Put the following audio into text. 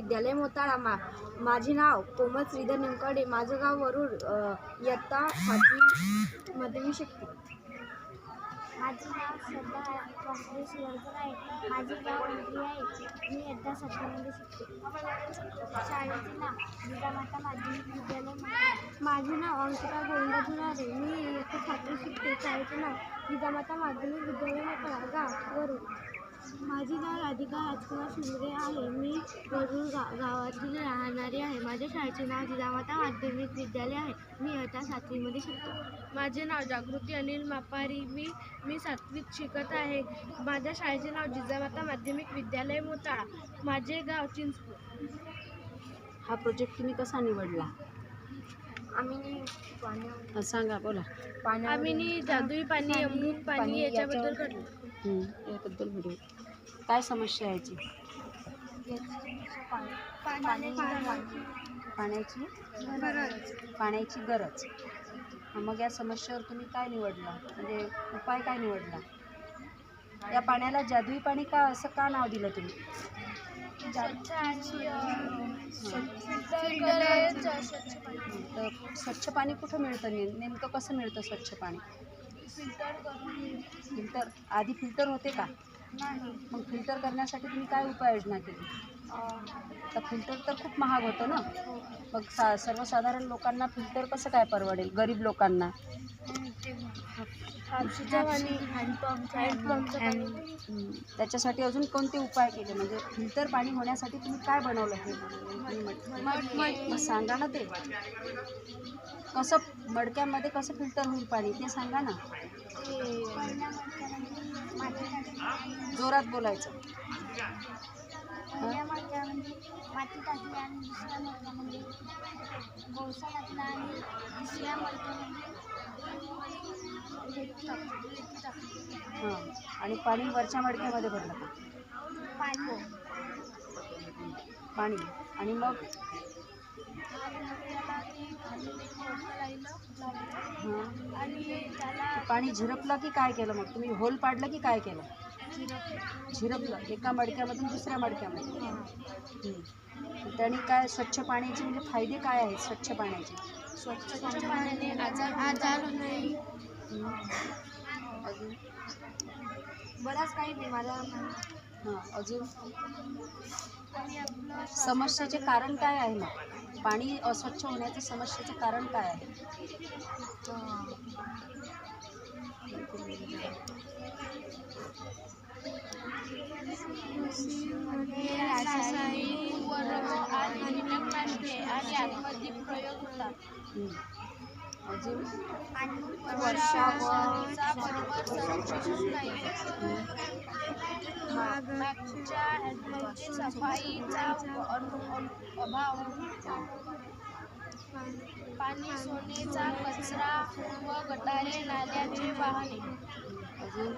विद्यालय मोताळा. माझे नाव कोमल श्रीधर निमकर्डे. माझं गाव वरुड. इयत्ता 7वी मध्ये मी शिकते. माझे नाव श्रद्धा वासुदेव शिरवाडकर आहे. माझे गाव उमरी आहे. मी इयत्ता 7वीमध्ये शिकते. शाळेचे नाव जिजामाता माध्यमिक विद्यालय मोताळा. माझे नाव अंकिता गोविंद धुरारे. मी इयत्ता 7वी शिकते. शाळेचे नाव जिजामाता माध्यमिक विद्यालय मोताळा, गाव वरुड. माझे नाव राधिका राजकुमार शिंदे आहे. मी वरुड गावातील राहणारी आहे. माझ्या शाळेचे नाव जिजामाता माध्यमिक विद्यालय आहे. मी इयत्ता 7वीमध्ये शिकते. माझे नाव जागृती अनिल मापारी. मी 7वीत शिकत आहे. माझ्या शाळेचे नाव जिजामाता माध्यमिक विद्यालय मोताळा. माझे गाव चिंचपूर. हा प्रोजेक्ट तुम्ही कसा निवडला? आम्ही सांगा, बोला. आम्ही जादुई पाणी, अमृत पाणी याच्याबद्दल काढलं. याबद्दल व्हिडिओ. काय समस्या आहे याची? पाण्याची गरज. मग या समस्येवर तुम्ही काय निवडला, म्हणजे उपाय काय निवडला? या पाण्याला जादुई पाणी का असं का नाव दिलं तुम्ही? तर स्वच्छ पाणी कुठं मिळतं? नेमकं कसं मिळतं स्वच्छ पाणी? फिल्टर. आधी फिल्टर होते का? मग फिल्टर करण्यासाठी तुम्ही काय उपाययोजना केली? तर फिल्टर तर खूप महाग होतं ना. मग सर्वसाधारण लोकांना फिल्टर कसं काय परवडेल? गरीब लोकांना त्याच्यासाठी अजून कोणते उपाय केले? म्हणजे फिल्टर पाणी होण्यासाठी तुम्ही काय बनवलं हे? मग सांगा ना. ते कसं मडक्यामध्ये कसं फिल्टर होईल पाणी ते सांगा ना. जोरात बोलायचं. माती टाकली आणि दुसऱ्या मडक्यामध्ये कोळसा टाकला आणि तिसऱ्या मडक्यामध्ये रेती टाकली. हां. आणि पाणी वरच्या मडक्यामध्ये भरलं का? पाणी. आणि मग पाणी झिरपलं की काय केलं? मग तुम्ही होल पाडलं की काय केलं? झिरपलं. एका मडक्यामधून दुसऱ्या मडक्यामध्ये. त्याने काय स्वच्छ पाण्याचे म्हणजे फायदे काय आहेत स्वच्छ पाण्याचे? स्वच्छ पाण्याने आजार होत नाही. अजून बराच काही बिमाऱ्या. हां. अजून समस्येचे कारण काय आहे? मग पाणी अस्वच्छ होण्याचं समस्येचं कारण काय आहे? रासायनिक आणि कीटकनाशके आणि आयुर्वेदिक प्रयोग होतात. अजून वर्षाचा बरोबर संरक्षण नाही. मागच्या हॅन्डपंपची सफाईचा अभाव. पाणी सोडण्याचा कचरा व गटारे नाल्याचे वाहने. अजून